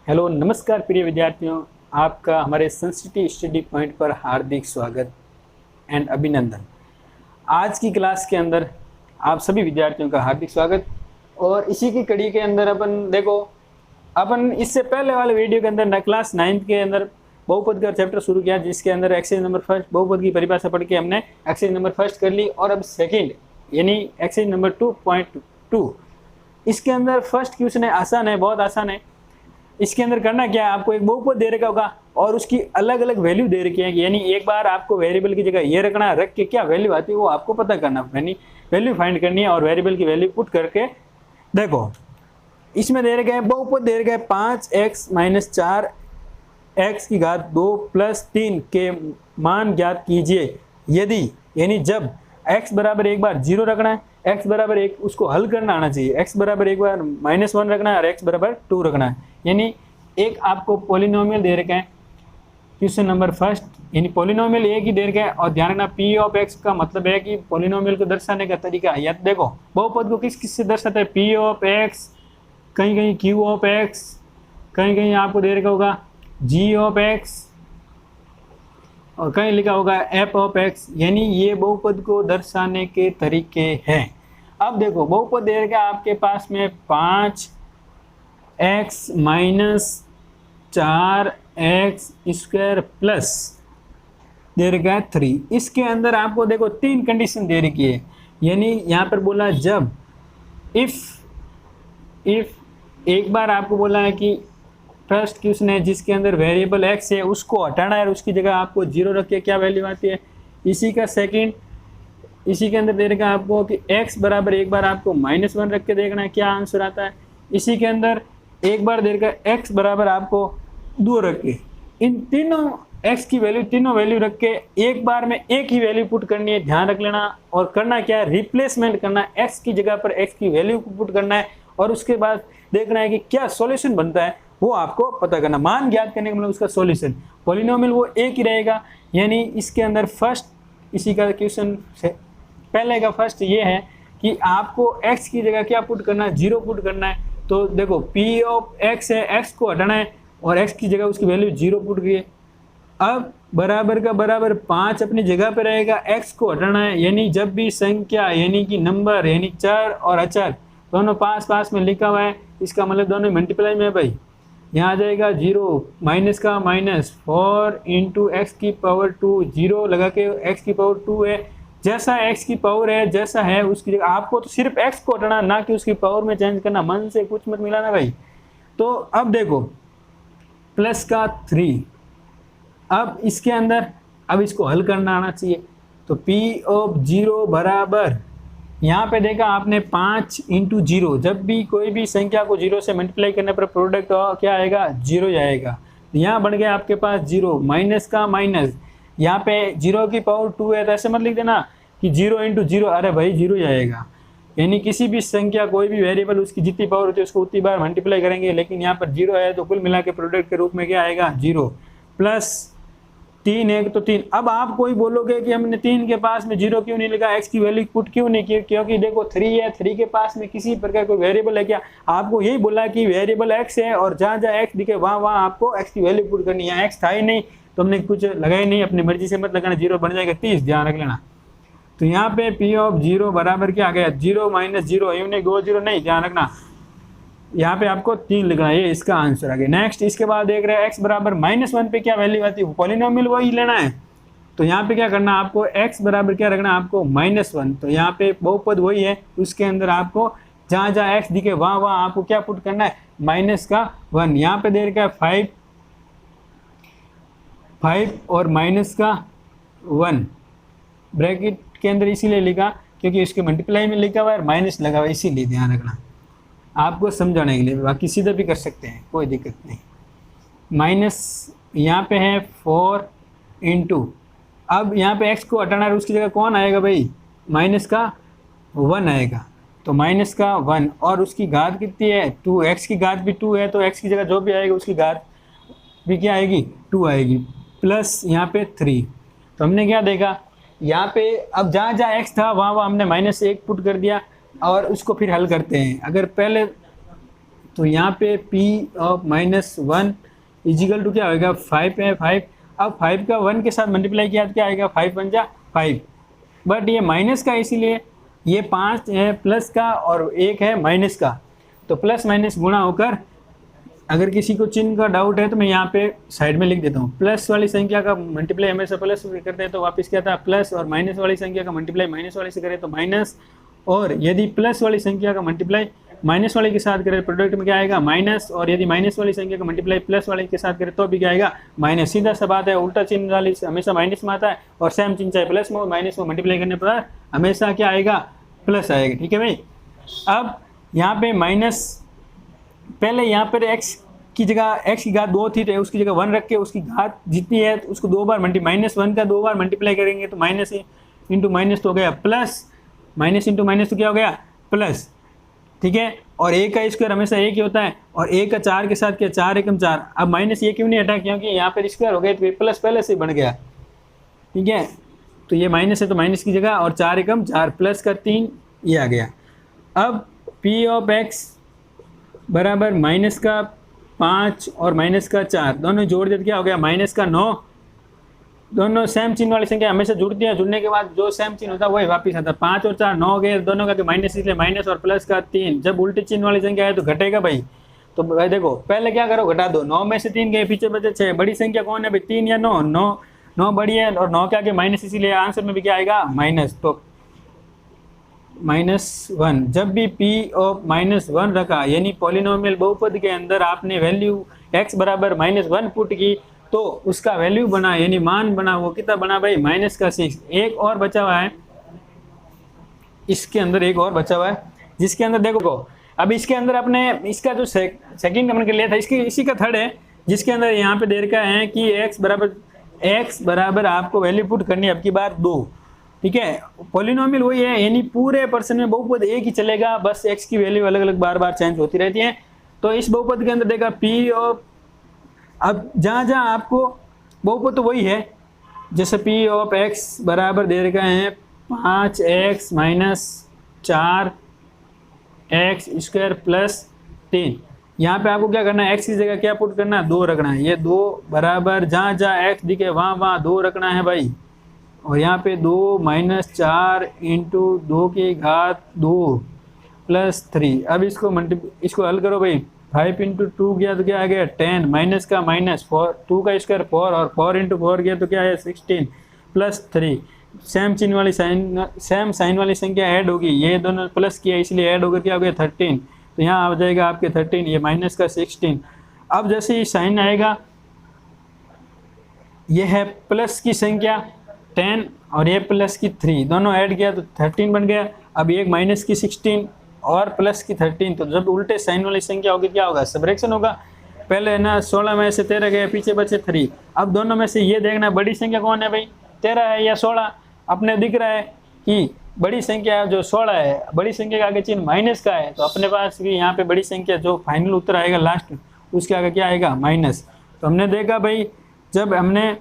Hello नमस्कार प्रिय विद्यार्थियों, आपका हमारे संस्कृति स्टडी पॉइंट पर हार्दिक स्वागत एंड अभिनंदन। आज की क्लास के अंदर आप सभी विद्यार्थियों का हार्दिक स्वागत। और इसी की कड़ी के अंदर अपन इससे पहले वाले वीडियो के अंदर क्लास 9th के अंदर बहुपद का चैप्टर शुरू किया, जिसके अंदर एक्सरसाइज नंबर फर्स्ट बहुपद की परिभाषा पढ़ के हमने एक्सरसाइज नंबर फर्स्ट कर ली। और अब सेकेंड यानी एक्सरसाइज नंबर 2.2, इसके अंदर फर्स्ट क्वेश्चन है, आसान है, बहुत आसान है। इसके अंदर करना क्या है, आपको एक बहुपद दे रखा होगा और उसकी अलग अलग वैल्यू दे रखी है। यानी एक बार आपको वेरिएबल की जगह ये रखना, रख के क्या वैल्यू आती है वो आपको पता करना, यानी वैल्यू फाइंड करनी है और वेरिएबल की वैल्यू पुट करके देखो। इसमें दे रखे हैं बहुपद दे रखे हैं 5x - 4x की घात 2 + 3 के मान ज्ञात कीजिए यदि, यानी जब x बराबर एक बार 0 रखना है, x बराबर 1 उसको हल करना आना चाहिए, x बराबर एक बार -1 रखना है और x बराबर 2 रखना है। यानी एक आपको पॉलिनोमियल दे रखा है क्वेश्चन नंबर फर्स्ट, यानी पॉलिनोमियल एक ही दे रखा है। और ध्यान रखना p ऑफ x का मतलब है कि पॉलिनोमियल को दर्शाने का तरीका। या देखो बहुपद को किस किस से दर्शाते हैं, p ऑफ x, कहीं कहीं q ऑफ x, कहीं कहीं आपको दे रखा होगा g ऑफ x और कहीं लिखा होगा f ऑफ x। यानी ये बहुपद को दर्शाने के तरीके हैं। अब देखो बहुपद दे रखा है आपके पास में 5x - 4x² प्लस दे रखा है 3। इसके अंदर आपको देखो 3 कंडीशन दे रखी है। यानी यहाँ पर बोला जब इफ एक बार आपको बोला है कि फर्स्ट क्वेश्चन है जिसके अंदर वेरिएबल x है उसको हटाना है और उसकी जगह आपको 0 रख के क्या वैल्यू आती है। इसी का सेकंड, इसी के अंदर दे रखा है आपको कि x बराबर एक बार आपको -1 रख के देखना है क्या आंसर आता है। इसी के अंदर एक बार दे रखा है x बराबर आपको 2 रख के, इन तीनों x की वैल्यू तीनों वैल्यू रख के एक बार में एक ही वैल्यू पुट करनी है, ध्यान रख लेना। और करना क्या है, रिप्लेसमेंट करना है, x की जगह पर x की वैल्यू को पुट करना है और उसके बाद देखना है कि क्या सॉल्यूशन बनता है वो आपको पता करना। मान ज्ञात करने का मतलब उसका सॉल्यूशन, पॉलिनोमियल वो एक ही रहेगा। यानी इसके अंदर फर्स्ट, इसी का क्वेश्चन से पहले का फर्स्ट ये है कि आपको x की जगह क्या पुट करना है, 0 पुट करना है। तो देखो p ऑफ x है, x को हटाना है और x की जगह उसकी वैल्यू 0 पुट की है। अब बराबर का बराबर 5 अपनी जगह पे रहेगा, x को हटाना है। यानी जब भी संख्या यानी कि नंबर यानी चर और अचर दोनों पास पास में लिखा हुआ है, इसका मतलब दोनों मल्टीप्लाई में है भाई। यहाँ आ जाएगा 0 माइनस का माइनस 4 × x⁻², 0 लगा के x⁻² है। जैसा x की पावर है जैसा है उसकी जगह आपको तो सिर्फ x को हटाना, ना कि उसकी पावर में चेंज करना। मन से कुछ मत मिलाना भाई। तो अब देखो प्लस का 3, अब इसके अंदर अब इसको हल करना आना चाहिए। तो p ऑफ 0 बराबर यहाँ पे देखा आपने 5 × 0, जब भी कोई भी संख्या को 0 से मल्टीप्लाई करने पर प्रोडक्ट क्या आएगा, 0 जाएगा। यहाँ बन गया आपके पास 0 माइनस का माइनस, यहाँ पे 0 की पावर 2 है तो ऐसे मत लिख देना कि 0 × 0, अरे भाई 0 जाएगा। यानी किसी भी संख्या कोई भी वेरिएबल उसकी जितनी पावर होती है उसको उतनी बार मल्टीप्लाई करेंगे, लेकिन यहाँ पर 0 है तो कुल मिला के प्रोडक्ट के रूप में क्या आएगा, 0 प्लस 3 है तो 3। अब आप कोई बोलोगे कि हमने 3 के पास में 0 क्यों नहीं लिखा, x की वैल्यू पुट क्यों नहीं की, क्योंकि देखो 3 है, 3 के पास में किसी प्रकार कोई वेरिएबल है क्या। आपको यही बोला कि वेरिएबल x है और जहाँ जहाँ x दिखे वहाँ वहाँ आपको x की वैल्यू पुट करनी है। x था ही नहीं तो हमने कुछ लगाया नहीं, अपनी मर्जी से मत लगाना, 0 बन जाएगा 30, ध्यान रख लेना। तो यहाँ पे p ऑफ 0 बराबर क्या आ गया, 0 - 0, यूं 0 नहीं, ध्यान रखना यहाँ पे आपको 3 लिखना है, ये इसका आंसर आ गया। नेक्स्ट इसके बाद देख रहे हैं x बराबर -1 पे क्या वैल्यू आती है, पॉलिनोमियल वही लेना है। तो यहाँ पे क्या करना है आपको, x बराबर क्या रखना है आपको, -1। तो यहाँ पे बहुपद वही है, उसके अंदर आपको जहाँ जहाँ x दिखे वहाँ वहाँ आपको क्या पुट करना है, -1। यहाँ पे दे रखा है 5 और -1 ब्रैकेट के अंदर इसीलिए लिखा क्योंकि इसके मल्टीप्लाई में लिखा हुआ है, माइनस लगा हुआ है, इसीलिए ध्यान रखना आपको समझाने के लिए। बाकी सीधा भी कर सकते हैं, कोई दिक्कत नहीं। माइनस यहाँ पे है 4 × अब यहाँ पे x को हटाना है, उसकी जगह कौन आएगा भाई, -1 आएगा। तो -1 और उसकी घात कितनी है, 2, x की घात भी 2 है तो x की जगह जो भी आएगा उसकी घात भी क्या आएगी, 2 आएगी, प्लस यहाँ पे 3। तो हमने क्या देखा यहाँ पे, अब जहाँ जहाँ x था वहाँ वहाँ हमने -1 पुट कर दिया और उसको फिर हल करते हैं। अगर पहले तो यहाँ पे p ऑफ -1 इजिकल टू क्या होगा 5 है 5। अब 5 का 1 के साथ मल्टीप्लाई किया तो क्या आएगा 5 × 5, बट ये माइनस का इसीलिए ये 5 है प्लस का और 1 है माइनस का, तो प्लस माइनस गुणा होकर अगर किसी को चिन्ह का डाउट है तो मैं यहाँ पे साइड में लिख देता हूँ। प्लस वाली संख्या का मल्टीप्लाई हमेशा प्लस करते हैं तो वापस क्या था प्लस, और माइनस वाली संख्या का मल्टीप्लाई माइनस वाले से करें तो माइनस, और यदि प्लस वाली संख्या का मल्टीप्लाई माइनस वाले के साथ करें प्रोडक्ट में क्या आएगा माइनस, और यदि माइनस वाली संख्या का मल्टीप्लाई प्लस वाले के साथ करें तो भी क्या आएगा माइनस। सीधा सा बात है, उल्टा चिन्ह वाली हमेशा माइनस में आता है और सेम चिन्ह चाहे प्लस में हो माइनस में मल्टीप्लाई करने पर हमेशा क्या आएगा प्लस आएगा। ठीक है भाई। अब यहाँ पे माइनस, पहले यहाँ पर x की जगह x की घात 2 थी तो उसकी जगह 1 रख के उसकी घात जितनी है तो उसको 2 बार -1 का 2 बार मल्टीप्लाई करेंगे तो माइनस इंटू माइनस तो हो गया प्लस, माइनस इंटू माइनस तो क्या हो गया प्लस। ठीक है, और a का स्क्वायर हमेशा एक ही होता है, और a का 4 के साथ क्या 4 एकम 4। अब माइनस ये क्यों नहीं हटा, क्योंकि यहाँ पर स्क्वायर हो गया तो प्लस पहले से बन गया। ठीक है, तो ये माइनस है तो माइनस की जगह और 4 एकम 4 प्लस का 3 ये आ गया। अब p ऑफ x बराबर माइनस का 5 और माइनस का 4 दोनों जोड़ देते क्या हो गया माइनस का 9। दोनों सेम चिन्ह वाली संख्या हमेशा जुड़ती है, जुड़ने के बाद जो सेम चिन्ह होता है वही वापस आता है। 5 और 4 9 हो गए, दोनों का माइनस इसलिए माइनस और प्लस का 3। जब उल्टे चिन्ह वाली संख्या है तो घटेगा भाई, तो भाई देखो पहले क्या करो घटा दो, 9 में से 3 गए पीछे बचे 6। बड़ी संख्या कौन है भाई 3 या 9? 9 बड़ी है और 9 के आगे माइनस, इसीलिए आंसर में भी क्या आएगा माइनस, तो -1। जब भी p ऑफ -1 रखा यानी पॉलिनोमियल बहुपद के अंदर आपने वैल्यू x बराबर -1 पुट की तो उसका वैल्यू बना यानी मान बना, वो कितना बना भाई -6। एक और बचा हुआ है, इसके अंदर एक और बचा हुआ है जिसके अंदर देखो अब इसके अंदर अपने इसका जो सेकंड नंबर के लिया था इसी का थर्ड है, जिसके अंदर यहाँ पे दे रखा है कि x बराबर आपको वैल्यू पुट करनी है अब की बार 2। ठीक है, पॉलिनोमियल वही है यानी पूरे पर्सन में बहुपद एक ही चलेगा, बस x की वैल्यू अलग अलग बार बार चेंज होती रहती है। तो इस बहुपद के अंदर देखा p ऑफ, अब जहाँ जहाँ आपको बहुपद तो वही है, जैसे p ऑफ x बराबर दे रखा है 5x - 4x स्क्वायर प्लस 3। यहाँ पे आपको क्या करना है x की जगह क्या पुट करना है 2 रखना है। ये 2 बराबर जहाँ जहाँ x दिखे वहाँ 2 रखना है भाई, और यहाँ पे 2 - 4 इंटू 2 की घात 2 प्लस 3। अब इसको हल करो भाई, 5 इंटू 2 गया तो क्या आ गया 10, माइनस का माइनस 4, 2 का स्क्वायर 4 और 4 इंटू 4 गया तो क्या है 16 प्लस 3। सेम चिन्ह वाली सेम साइन वाली संख्या ऐड होगी, ये दोनों प्लस किया इसलिए ऐड होकर क्या हो गया 13, तो यहाँ आ जाएगा आपके 13, ये माइनस का 16। अब जैसे ही साइन आएगा ये है प्लस की संख्या 10 और ये प्लस की 3, दोनों ऐड किया तो 13 बन गया। अब एक माइनस की 16 और प्लस की 13, तो जब उल्टे साइन वाली संख्या होगी क्या होगा सबट्रैक्शन होगा। पहले ना 16 में से 13 गए, पीछे बचे 3। अब दोनों में से ये देखना बड़ी संख्या कौन है भाई 13 है या 16। अपने दिख रहा है कि बड़ी संख्या जो 16 है, बड़ी संख्या के आगे चिन्ह माइनस का है, तो अपने पास भी यहाँ पे बड़ी संख्या जो फाइनल उत्तर आएगा लास्ट उसके आगे क्या आएगा माइनस। तो हमने देखा भाई जब हमने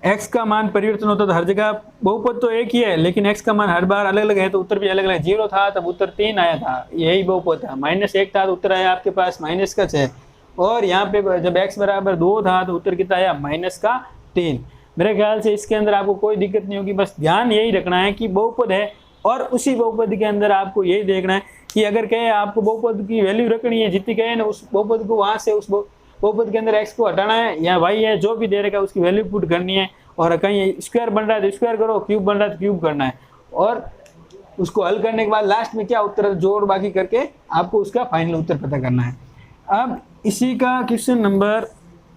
x का मान परिवर्तन होता तो हर जगह बहुपद तो एक ही है लेकिन x का मान हर बार अलग अलग है तो उत्तर भी अलग अलग। 0 था तब उत्तर 3 आया था, यही बहुपद था। -1 था तो उत्तर आया आपके पास माइनस का 6, और यहाँ पे जब x बराबर 2 था तो उत्तर कितना आया -3। मेरे ख्याल से इसके अंदर आपको कोई दिक्कत नहीं होगी, बस ध्यान यही रखना है कि बहुपद है और उसी बहुपद के अंदर आपको यही देखना है कि अगर कहे आपको बहुपद की वैल्यू रखनी है जितनी कहे ना उस बहुपद को वहाँ से उस बहुपद के अंदर x को हटाना है या y है जो भी दे रखा है उसकी वैल्यू पुट करनी है। और कहीं स्क्वायर बन रहा है तो स्क्वायर करो, क्यूब बन रहा है तो क्यूब करना है, और उसको हल करने के बाद लास्ट में क्या उत्तर जोड़ बाकी करके आपको उसका फाइनल उत्तर पता करना है। अब इसी का क्वेश्चन नंबर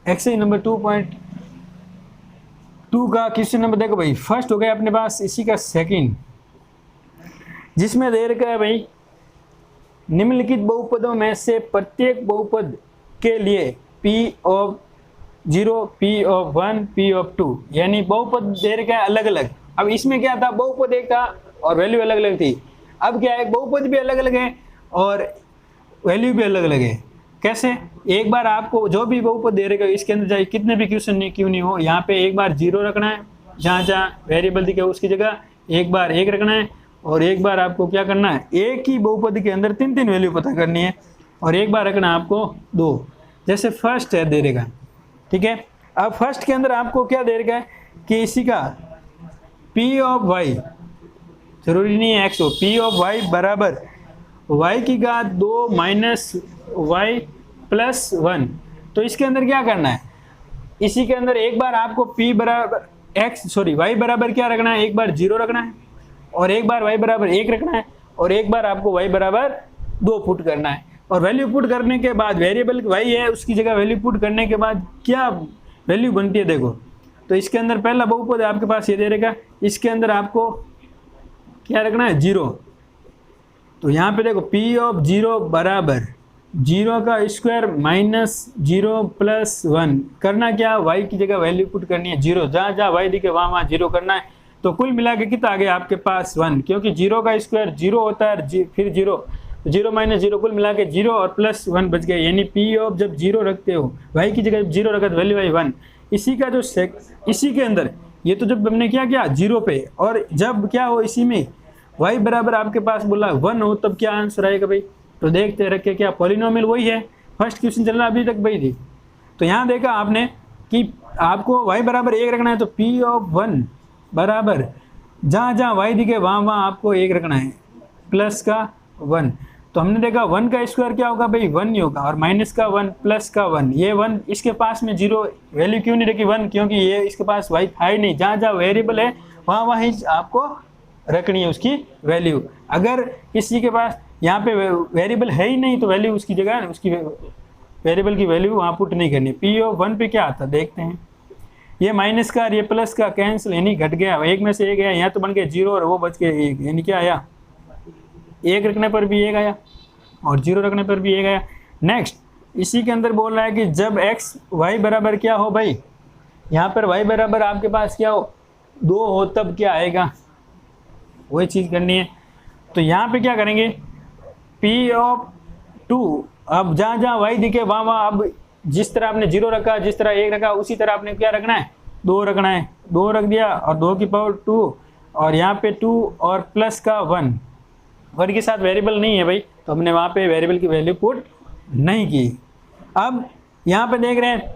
एक्सरसाइज नंबर 2.2 का क्वेश्चन नंबर देखो भाई, फर्स्ट हो गया अपने पास इसी का सेकंड, जिसमें दे रखा है भाई निम्नलिखित बहुपदों में से प्रत्येक बहुपद के लिए p of 0, p of 1, p of 2 यानी बहुपद दे रखा है अलग अलग। अब इसमें क्या था बहुपद एक था और वैल्यू अलग अलग थी, अब क्या है बहुपद भी अलग अलग है और वैल्यू भी अलग अलग है। कैसे? एक बार आपको जो भी बहुपद दे रखा है इसके अंदर चाहे कितने भी क्वेश्चन नहीं क्यों नहीं हो, यहाँ पे एक बार 0 रखना है, जहाँ जहाँ वेरिएबल दिखे उसकी जगह एक बार 1 रखना है, और एक बार आपको क्या करना है एक ही बहुपद के अंदर 3 वैल्यू पता करनी है। और एक बार रखना आपको 2। जैसे फर्स्ट है दे देगा, ठीक है। अब फर्स्ट के अंदर आपको क्या दे रखा है कि इसी का पी ऑफ वाई, जरूरी नहीं है एक्स हो, पी ऑफ वाई बराबर वाई की घात 2 माइनस वाई प्लस 1। तो इसके अंदर क्या करना है, इसी के अंदर एक बार आपको p बराबर y बराबर क्या रखना है, एक बार 0 रखना है, और एक बार y बराबर 1 रखना है, और एक बार आपको y बराबर 2 पुट करना है। और वैल्यू पुट करने के बाद वेरिएबल y है उसकी जगह वैल्यू पुट करने के बाद क्या वैल्यू बनती है देखो। तो इसके अंदर पहला बहुपद आपके पास ये दे रहेगा, इसके अंदर आपको क्या रखना है 0। तो यहाँ पे देखो p ऑफ 0 बराबर 0 का स्क्वायर माइनस 0 प्लस 1। करना क्या, y की जगह वैल्यू पुट करनी है 0, जहाँ जहाँ y दिखे वहाँ वहाँ 0 करना है। तो कुल मिला के कितना आ गया आपके पास 1, क्योंकि 0 का स्क्वायर 0 होता है, फिर 0 माइनस 0 कुल मिला के 0 और प्लस 1 बच गया। यानी p ऑफ जब 0 रखते हो, y की जगह 0 रखा तो वैल्यू आई 1। इसी का जो इसी के अंदर ये तो जब हमने क्या किया 0 पे, और जब क्या हो इसी में y बराबर आपके पास बोला 1 हो तब क्या आंसर आएगा भाई। तो देखते रखे क्या पॉलिनोमियल वही है, फर्स्ट क्वेश्चन चल रहा अभी तक वही थी। तो यहाँ देखा आपने कि आपको y बराबर 1 रखना है, तो p ऑफ 1 बराबर जहाँ जहाँ y दिखे वहाँ वहाँ आपको 1 रखना है, प्लस का 1। तो हमने देखा 1 का स्क्वायर क्या होगा भाई 1 ही होगा, और माइनस का 1 प्लस का 1। ये 1 इसके पास में 0 वैल्यू क्यों नहीं रखी 1, क्योंकि ये इसके पास y था ही नहीं, जहाँ जहाँ वेरिएबल है वहाँ वहाँ ही आपको रखनी है उसकी वैल्यू। अगर किसी के पास यहाँ पे वेरिएबल है ही नहीं तो वैल्यू उसकी जगह उसकी वेरिएबल की वैल्यू वहाँ पुट नहीं करनी। पी ऑफ 1 पे क्या आता देखते हैं, ये माइनस का और ये प्लस का कैंसिल, यानी घट गया, एक में से एक गया, यहाँ तो बन गया 0 और वो बच गया 1, यानी क्या आया 1 रखने पर भी 1 आया और 0 रखने पर भी 1 आया। नेक्स्ट इसी के अंदर बोल रहा है कि जब x y बराबर क्या हो भाई, यहाँ पर y बराबर आपके पास क्या हो 2 हो तब क्या आएगा, वही चीज़ करनी है। तो यहाँ पे क्या करेंगे p ऑफ 2, अब जहाँ जहाँ y दिखे वहाँ वहाँ अब जिस तरह आपने 0 रखा, जिस तरह 1 रखा, उसी तरह आपने क्या रखना है 2 रखना है। 2 रख दिया और 2 की पावर 2, और यहाँ पे 2 और प्लस का 1 के साथ वेरिएबल नहीं है भाई, तो हमने वहाँ पे वेरिएबल की वैल्यू पुट नहीं की। अब यहाँ पे देख रहे हैं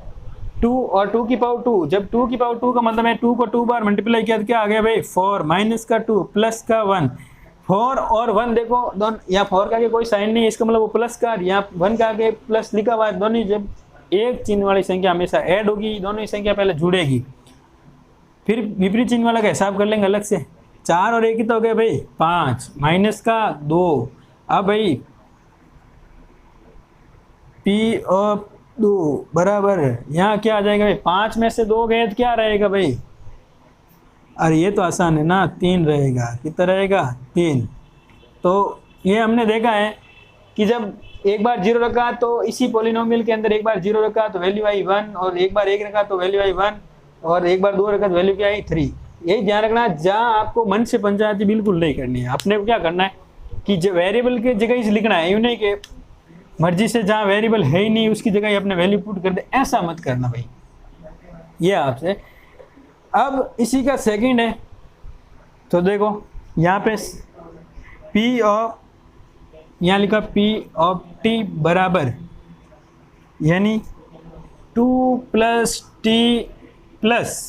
2 और 2 की पावर 2, जब 2 की पावर 2 का मतलब है 2 को 2 बार मल्टीप्लाई किया तो क्या आ गया भाई 4, माइनस का 2 प्लस का 1। 4 और 1 देखो दोनों, यहाँ 4 का आगे कोई साइन नहीं है, इसका मतलब वो प्लस का, यहाँ 1 का आगे प्लस लिखा हुआ है। दोनों जब एक चिन्ह वाली संख्या हमेशा ऐड होगी, दोनों ही संख्या पहले जुड़ेगी, फिर विपरीत चिन्ह वाला का हिसाब कर लेंगे अलग से। 4 और 1 ही तो हो गए भाई 5, माइनस का 2। अब भाई p ऑफ 2 बराबर यहाँ क्या आ जाएगा भाई 5 में से 2 गए तो क्या रहेगा भाई, अरे ये तो आसान है ना 3 रहेगा, कितना रहेगा 3। तो ये हमने देखा है कि जब एक बार 0 रखा तो इसी पॉलिनोमियल के अंदर एक बार 0 रखा तो वैल्यू आई 1, और एक बार 1 रखा तो वैल्यू आई 1, और एक बार 2 रखा तो वैल्यू क्या आई 3। यही ध्यान रखना, जहाँ आपको मन से पंचायती बिल्कुल नहीं करनी है। आपने क्या करना है कि जो वेरिएबल के जगह ही लिखना है, यूँ नहीं कि मर्जी से जहाँ वेरिएबल है ही नहीं उसकी जगह ही अपने वैल्यू पुट कर दे, ऐसा मत करना भाई, ये आपसे। अब इसी का सेकंड है, तो देखो यहाँ पे p ऑफ, यहाँ लिखा p ऑफ t बराबर यानी 2 प्लस t प्लस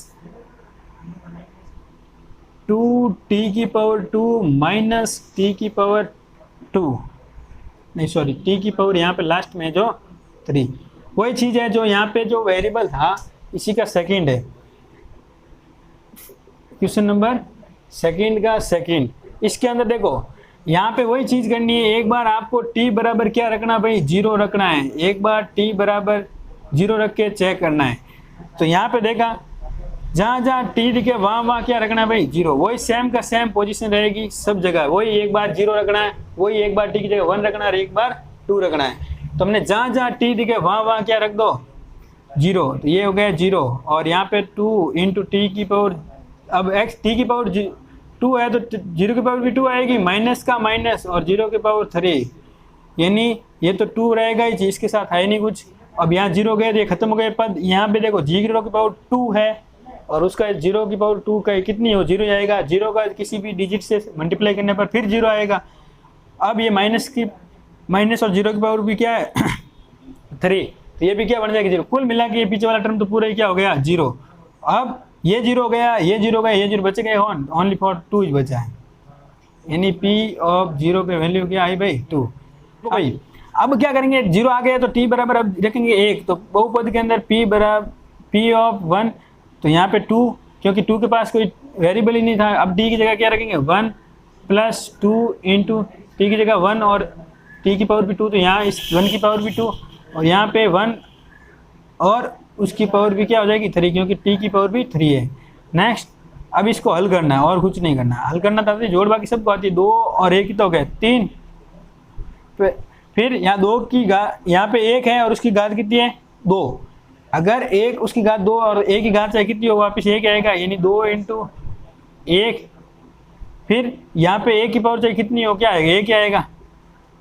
2t की पावर 2 माइनस t की पावर 2, नहीं सॉरी t की पावर यहाँ पे लास्ट में जो 3, वही चीज़ है जो यहाँ पे जो वेरिएबल था इसी का सेकंड है, क्वेश्चन नंबर सेकंड का सेकंड। इसके अंदर देखो यहाँ पे वही चीज़ करनी है, एक बार आपको t बराबर क्या रखना भाई 0 रखना है, एक बार t बराबर 0 रख के चेक करना है। तो यहाँ पे देखा जहाँ जहाँ t दिखे वहाँ वहाँ क्या रखना है भाई 0, वही सेम का सेम पोजीशन रहेगी सब जगह, वही एक बार 0 रखना है, वही एक बार t की जगह 1 रखना है और एक बार 2 रखना है। तो हमने जहाँ जहाँ t दिखे वहाँ वहाँ क्या रख दो 0, तो ये हो गया 0, और यहाँ पे 2 इंटू टी की पावर, अब x t की पावर 2 है तो 0 की पावर भी 2 आएगी, माइनस का माइनस और 0 की पावर 3, यानी ये तो 2 रहेगा ही, इसके साथ है नहीं कुछ। अब यहाँ 0 गए तो ये खत्म हो गए पद। यहाँ पे देखो 0 की पावर 2 है और उसका 0 की पावर 2 का कितनी हो 0 आएगा, 0 का किसी भी डिजिट से मल्टीप्लाई करने पर फिर 0 आएगा। अब ये माइनस की माइनस और जीरो की पावर भी क्या है 3, तो ये भी क्या बन जाएगा 0। कुल मिला के ये पीछे वाला टर्म तो पूरा ही क्या हो गया 0। अब ये 0 हो गया, ये 0 हो गया, ये 0 बचे गए, ओनली फॉर 2 ही बचा है, यानी पी ऑफ 0 पे वैल्यू क्या आई भाई 2। तो भाई अब क्या करेंगे, 0 आ गया तो t बराबर अब रखेंगे 1, तो बहुपद के अंदर p बराबर p ऑफ 1, तो यहाँ पे 2, क्योंकि 2 के पास कोई वेरिएबल ही नहीं था, अब t की जगह क्या रखेंगे 1 प्लस 2 इंटू टी की जगह 1 और t की पावर भी 2, तो यहाँ इस 1 की पावर भी 2 और यहाँ पे 1 और उसकी पावर भी क्या हो जाएगी 3, क्योंकि t की पावर भी 3 है। नेक्स्ट अब इसको हल करना है और कुछ नहीं करना, हल करना था जोड़ बाकी सबको आती है, 2 और 1 ही तो हो गए 3, फिर यहाँ 2 की यहाँ पे 1 है और उसकी घात कितनी है 2, अगर 1 उसकी घात 2 और 1 की घात चाहे कितनी हो वापस 1 आएगा, यानी 2 इंटू 1, फिर यहाँ पे 1 की पावर चाहे कितनी हो क्या आएगा 1 आएगा,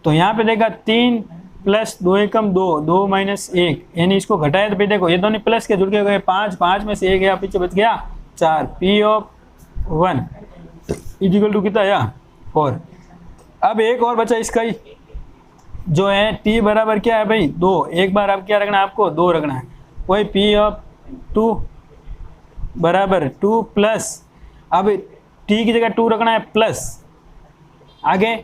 तो यहाँ पे देखा 3 प्लस 2 एकम 2, 2 माइनस 1, यानी इसको घटाया तो फिर देखो ये दोनों प्लस के जुड़ के गए 5, 5 में से 1 गया पीछे बच गया 4, पी ऑफ 1 इक्वल टू कितना आया 4। अब एक और बचा इसका ही जो है t बराबर क्या है भाई 2, एक बार अब क्या रखना है आपको 2 रखना है, वही p ऑफ 2 बराबर 2 प्लस, अब t की जगह 2 रखना है प्लस, आगे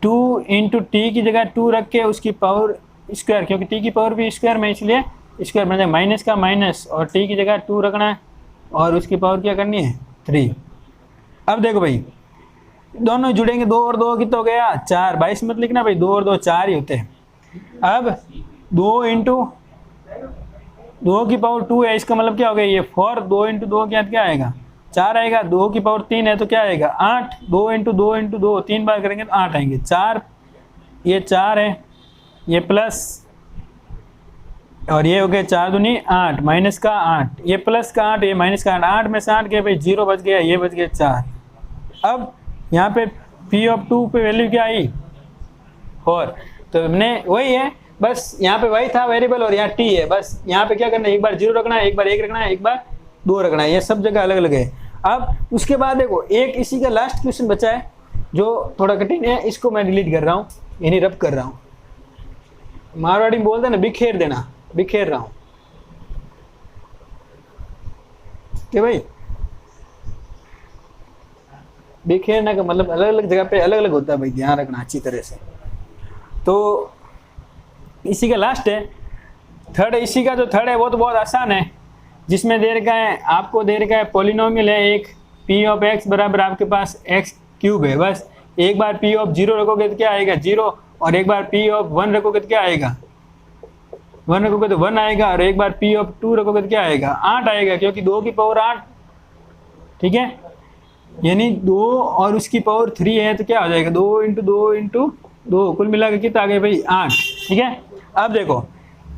2 इंटू टी की जगह 2 रख के उसकी पावर स्क्वायर, क्योंकि t की पावर भी स्क्वायर में इसलिए स्क्वायर बन जाए, माइनस का माइनस और t की जगह 2 रखना है और उसकी पावर क्या करनी है 3। अब देखो भाई दोनों जुड़ेंगे, 2 और 2 कितना हो गया 4, 22 मत लिखना भाई, 2 और 2 4 ही होते हैं। अब 2 इंटू 2 की पावर 2 है, इसका मतलब क्या हो गया ये 4, 2 इंटू 2 क्या आएगा 4 आएगा, 2 की पावर 3 है तो क्या आएगा 8, 2 इंटू 2 इंटू 2 3 बार करेंगे तो 8 आएंगे, 4 ये 4 है, ये प्लस और ये हो गया 4 दूनी 8, माइनस का 8, ये प्लस का 8, ये माइनस का 8, 8 में से 8 गए भाई 0 बच गया, ये बच गया 4। अब यहाँ पे p ऑफ 2 पे वैल्यू क्या आई 4, तो हमने वही है, बस यहाँ पे वही था वेरिएबल और यहाँ t है, बस यहाँ पे क्या करना है एक बार 0 रखना है, एक बार 1 रखना है, एक बार 2 रखना है, ये सब जगह अलग अलग है। अब उसके बाद देखो एक इसी का लास्ट क्वेश्चन बचा है जो थोड़ा कठिन है, इसको मैं डिलीट कर रहा हूँ, यानी रब कर रहा हूँ, मारवाड़ी में बोलते हैं ना बिखेर देना, बिखेर रहा हूँ कि भाई बिखेरने का मतलब अलग अलग जगह पे अलग अलग होता है भाई, ध्यान रखना अच्छी तरह से। तो इसी का लास्ट है थर्ड, इसी का जो थर्ड है वो तो बहुत आसान है, जिसमें दे रखा है आपको दे रखा है पॉलिनोमियल है एक p ऑफ x बराबर आपके पास x क्यूब है, बस एक बार p ऑफ 0 रखोगे तो क्या आएगा 0 और एक बार p ऑफ 1 रखोगे तो क्या आएगा 1 रखोगे तो 1 आएगा और एक बार p ऑफ 2 रखोगे तो क्या आएगा 8 आएगा, क्योंकि 2 की पावर 8, ठीक है, यानी 2 और उसकी पावर 3 है तो क्या हो जाएगा 2 इंटू 2 इंटू 2, कुल मिला के कितना आ गया भाई 8, ठीक है। अब देखो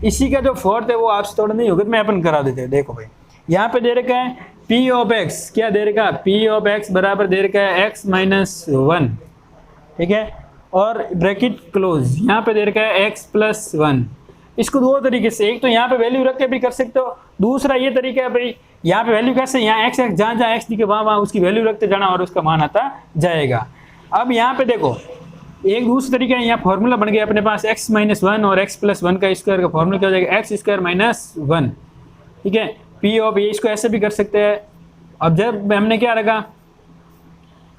इसी का जो फोर्थ है वो आपसे थोड़ा नहीं होगा तो मैं अपन करा देते हैं। देखो भाई यहाँ पे दे रखा है p ऑफ x, क्या दे रखा है p ऑफ x बराबर दे रखा है x माइनस 1, ठीक है, और ब्रैकेट क्लोज, यहाँ पे दे रखा है x प्लस 1। इसको दो तरीके से, एक तो यहाँ पे वैल्यू रख के भी कर सकते हो, दूसरा ये तरीका है भाई यहाँ पे वैल्यू कैसे, यहाँ x जहाँ जहाँ x दिखे वहाँ उसकी वैल्यू रखते जाना और उसका मान आता जाएगा। अब यहाँ पे देखो एक दूसरा तरीका है, यहाँ फॉर्मूला बन गया अपने पास x माइनस 1 और x प्लस 1 का स्क्वायर का फॉर्मूला क्या हो जाएगा x स्क्वायर माइनस 1, ठीक है, p ऑफ ये, इसको ऐसे भी कर सकते हैं। अब जब हमने क्या रखा,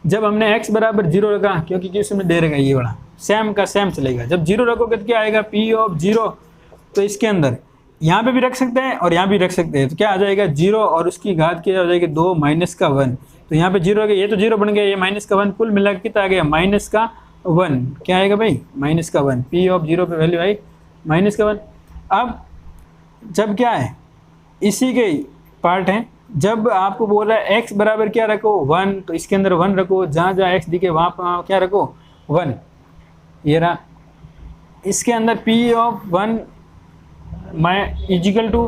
जब हमने x बराबर 0 रखा, क्योंकि क्वेश्चन में दे रखा ये वाला सेम का सेम चलेगा, जब 0 रखोगे तो क्या आएगा p ऑफ 0, तो इसके अंदर यहाँ पे भी रख सकते हैं और यहाँ भी रख सकते हैं, तो क्या आ जाएगा 0 और उसकी घात क्या हो जाएगी 2 माइनस का 1, तो यहाँ पे 0 हो गया, ये तो 0 बन गया, ये माइनस का 1, कुल मिला के कितना आ गया माइनस का 1, क्या आएगा भाई माइनस का 1, p ऑफ 0 पे वैल्यू आई माइनस का 1। अब जब क्या है इसी के पार्ट है, जब आपको बोल रहा है x बराबर क्या रखो 1, तो इसके अंदर 1 रखो, जहाँ जहाँ x दिखे वहाँ पर क्या रखो 1, ये रहा, इसके अंदर p ऑफ 1 इजिकल टू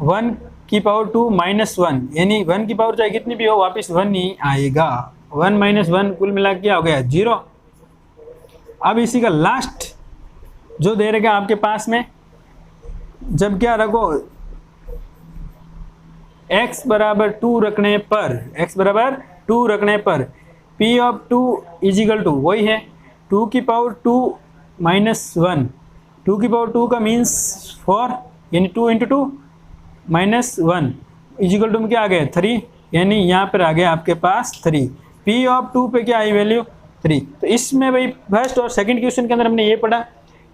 1 की पावर 2 माइनस 1, यानी 1 की पावर चाहे कितनी भी हो वापस 1 ही आएगा, 1 माइनस 1 कुल मिला क्या हो गया 0। अब इसी का लास्ट जो दे रहेगा आपके पास में, जब क्या रखो x बराबर 2 रखने पर, x बराबर 2 रखने पर p ऑफ 2 इजिकल टू वही है 2 की पावर 2 -1, 2 की पावर 2 का मीन्स 4, यानी 2 × 2 -1 इजिकल टू में क्या आ गया 3, यानी यहाँ पर आ गया आपके पास 3। P ऑफ 2 पे क्या आई वैल्यू 3। तो इसमें भाई फर्स्ट और सेकंड क्वेश्चन के अंदर हमने ये पढ़ा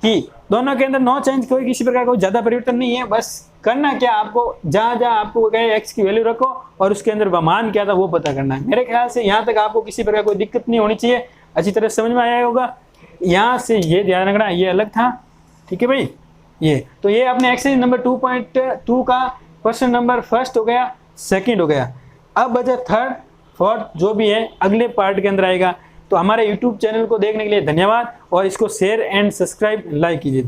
कि दोनों के अंदर नो चेंज, कोई किसी प्रकार का कोई ज़्यादा परिवर्तन नहीं है। बस करना क्या आपको, जहाँ जहाँ आपको कहे एक्स की वैल्यू रखो और उसके अंदर मान क्या था वो पता करना है। मेरे ख्याल से यहाँ तक आपको किसी प्रकार कोई दिक्कत नहीं होनी चाहिए, अच्छी तरह समझ में आया होगा। यहाँ से ये ध्यान रखना, ये अलग था, ठीक है भाई। ये तो ये अपने एक्सरसाइज नंबर 2.2 का क्वेश्चन नंबर फर्स्ट हो गया, सेकंड हो गया। अब बचा थर्ड फोर्थ जो भी है अगले पार्ट के अंदर आएगा। तो हमारे यूट्यूब चैनल को देखने के लिए धन्यवाद और इसको शेयर एंड सब्सक्राइब लाइक कीजिए।